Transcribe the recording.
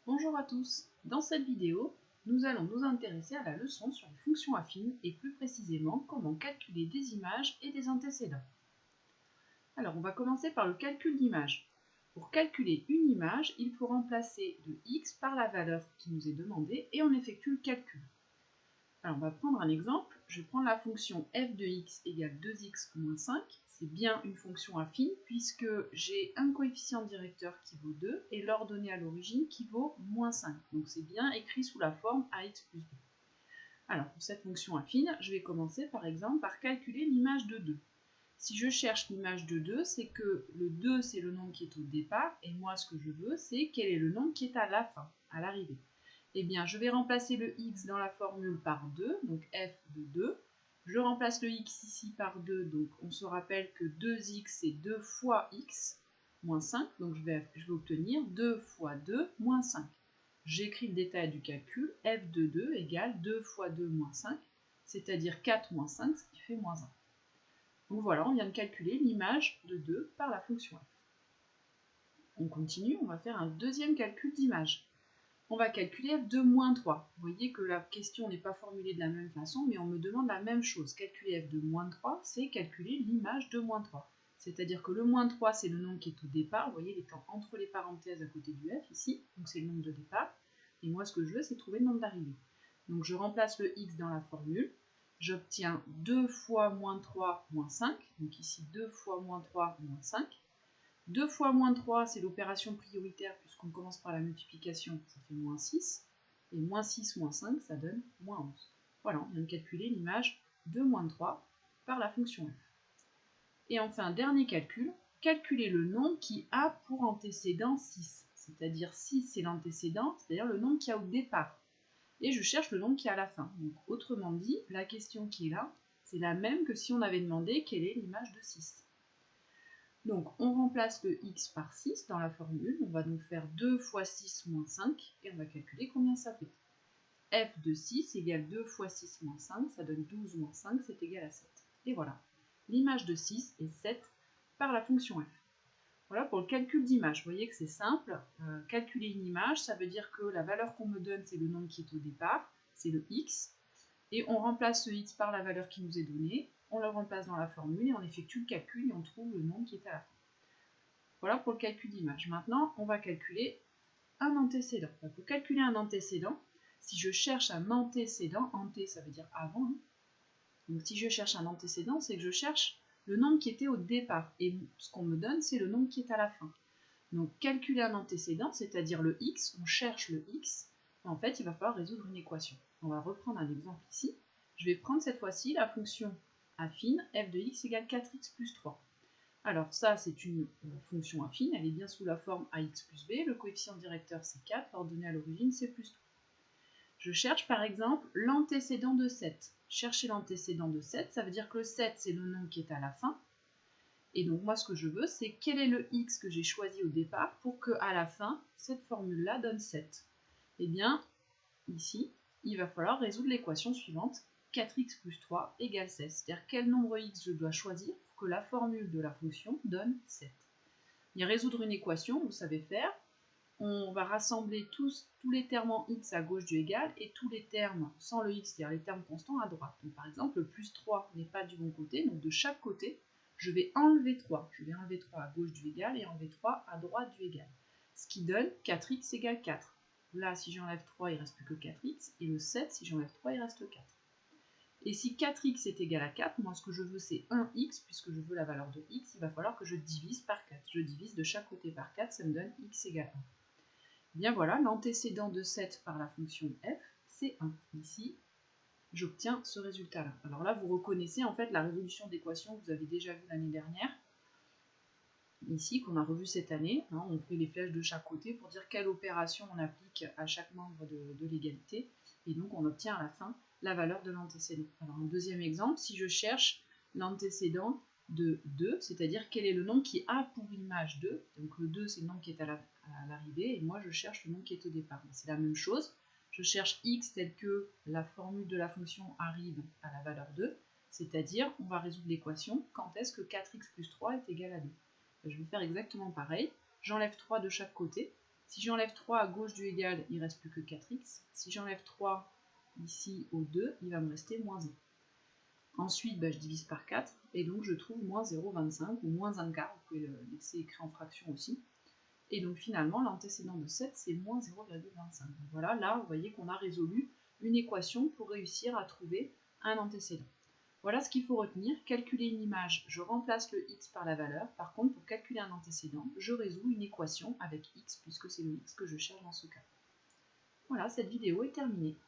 Bonjour à tous. Dans cette vidéo, nous allons nous intéresser à la leçon sur les fonctions affines et plus précisément comment calculer des images et des antécédents. Alors on va commencer par le calcul d'image. Pour calculer une image, il faut remplacer le x par la valeur qui nous est demandée et on effectue le calcul. Alors on va prendre un exemple. Je vais prendre la fonction f de x égale 2x moins 5. C'est bien une fonction affine puisque j'ai un coefficient directeur qui vaut 2 et l'ordonnée à l'origine qui vaut moins 5. Donc c'est bien écrit sous la forme ax plus b. Alors pour cette fonction affine, je vais commencer par exemple par calculer l'image de 2. Si je cherche l'image de 2, c'est que le 2 c'est le nombre qui est au départ et moi ce que je veux c'est quel est le nombre qui est à la fin, à l'arrivée. Eh bien, je vais remplacer le x dans la formule par 2, donc f de 2. Je remplace le x ici par 2, donc on se rappelle que 2x c'est 2 fois x, moins 5, donc je vais obtenir 2 fois 2, moins 5. J'écris le détail du calcul, f de 2 égale 2 fois 2 moins 5, c'est-à-dire 4 moins 5, ce qui fait moins 1. Donc voilà, on vient de calculer l'image de 2 par la fonction f. On continue, on va faire un deuxième calcul d'image. On va calculer f de moins 3. Vous voyez que la question n'est pas formulée de la même façon, mais on me demande la même chose. Calculer f de moins 3, c'est calculer l'image de moins 3. C'est-à-dire que le moins 3, c'est le nombre qui est au départ. Vous voyez, il est entre les parenthèses à côté du f, ici. Donc c'est le nombre de départ. Et moi, ce que je veux, c'est trouver le nombre d'arrivée. Donc je remplace le x dans la formule. J'obtiens 2 fois moins 3, moins 5. Donc ici, 2 fois moins 3, moins 5. 2 fois moins 3, c'est l'opération prioritaire puisqu'on commence par la multiplication, ça fait moins 6. Et moins 6, moins 5, ça donne moins 11. Voilà, on vient de calculer l'image de moins 3 par la fonction f. Et enfin, dernier calcul, calculer le nombre qui a pour antécédent 6. C'est-à-dire 6, c'est l'antécédent, c'est-à-dire le nombre qui a au départ. Et je cherche le nombre qui a à la fin. Donc, autrement dit, la question qui est là, c'est la même que si on avait demandé quelle est l'image de 6. Donc, on remplace le x par 6 dans la formule. On va donc faire 2 fois 6 moins 5 et on va calculer combien ça fait. f de 6 égale 2 fois 6 moins 5, ça donne 12 moins 5, c'est égal à 7. Et voilà, l'image de 6 est 7 par la fonction f. Voilà pour le calcul d'image. Vous voyez que c'est simple. Calculer une image, ça veut dire que la valeur qu'on me donne, c'est le nombre qui est au départ, c'est le x. Et on remplace ce x par la valeur qui nous est donnée, on le remplace dans la formule et on effectue le calcul et on trouve le nombre qui est à la fin. Voilà pour le calcul d'image. Maintenant, on va calculer un antécédent. Pour calculer un antécédent, si je cherche un antécédent, anté ça veut dire avant, hein. Donc si je cherche un antécédent, c'est que je cherche le nombre qui était au départ. Et ce qu'on me donne, c'est le nombre qui est à la fin. Donc calculer un antécédent, c'est-à-dire le x, on cherche le x, en fait il va falloir résoudre une équation. On va reprendre un exemple ici. Je vais prendre cette fois-ci la fonction affine f de x égale 4x plus 3. Alors ça c'est une fonction affine, elle est bien sous la forme ax plus b, le coefficient directeur c'est 4, l'ordonnée à l'origine c'est plus 3. Je cherche par exemple l'antécédent de 7. Chercher l'antécédent de 7, ça veut dire que le 7 c'est le nombre qui est à la fin. Et donc moi ce que je veux, c'est quel est le x que j'ai choisi au départ pour qu'à la fin, cette formule-là donne 7. Eh bien, ici, il va falloir résoudre l'équation suivante, 4x plus 3 égale 16. C'est-à-dire quel nombre x je dois choisir pour que la formule de la fonction donne 7. Et résoudre une équation, vous savez faire, on va rassembler tous les termes en x à gauche du égal et tous les termes sans le x, c'est-à-dire les termes constants à droite. Donc par exemple, le plus 3 n'est pas du bon côté, donc de chaque côté, je vais enlever 3. Je vais enlever 3 à gauche du égal et enlever 3 à droite du égal. Ce qui donne 4x égale 4. Là, si j'enlève 3, il ne reste plus que 4x. Et le 7, si j'enlève 3, il reste 4. Et si 4x est égal à 4, moi ce que je veux c'est 1x, puisque je veux la valeur de x, il va falloir que je divise par 4. Je divise de chaque côté par 4, ça me donne x égale 1. Bien voilà, l'antécédent de 7 par la fonction f, c'est 1. Ici, j'obtiens ce résultat-là. Alors là, vous reconnaissez en fait la résolution d'équation que vous avez déjà vue l'année dernière, ici, qu'on a revu cette année. Hein, on fait les flèches de chaque côté pour dire quelle opération on applique à chaque membre de l'égalité. Et donc, on obtient à la fin la valeur de l'antécédent. Alors, un deuxième exemple, si je cherche l'antécédent de 2, c'est-à-dire quel est le nombre qui a pour image 2. Donc, le 2, c'est le nombre qui est à l'arrivée, et moi, je cherche le nombre qui est au départ. C'est la même chose. Je cherche x tel que la formule de la fonction arrive à la valeur 2, c'est-à-dire, on va résoudre l'équation, quand est-ce que 4x plus 3 est égal à 2. Je vais faire exactement pareil. J'enlève 3 de chaque côté. Si j'enlève 3 à gauche du égal, il ne reste plus que 4x. Si j'enlève 3 ici au 2, il va me rester moins 1. Ensuite, je divise par 4, et donc je trouve moins 0,25 ou moins 1 quart, vous pouvez le laisser écrit en fraction aussi. Et donc finalement, l'antécédent de 7, c'est moins 0,25. Voilà, là, vous voyez qu'on a résolu une équation pour réussir à trouver un antécédent. Voilà ce qu'il faut retenir. Calculer une image, je remplace le x par la valeur. Par contre, pour calculer un antécédent, je résous une équation avec x, puisque c'est le x que je cherche dans ce cas. Voilà, cette vidéo est terminée.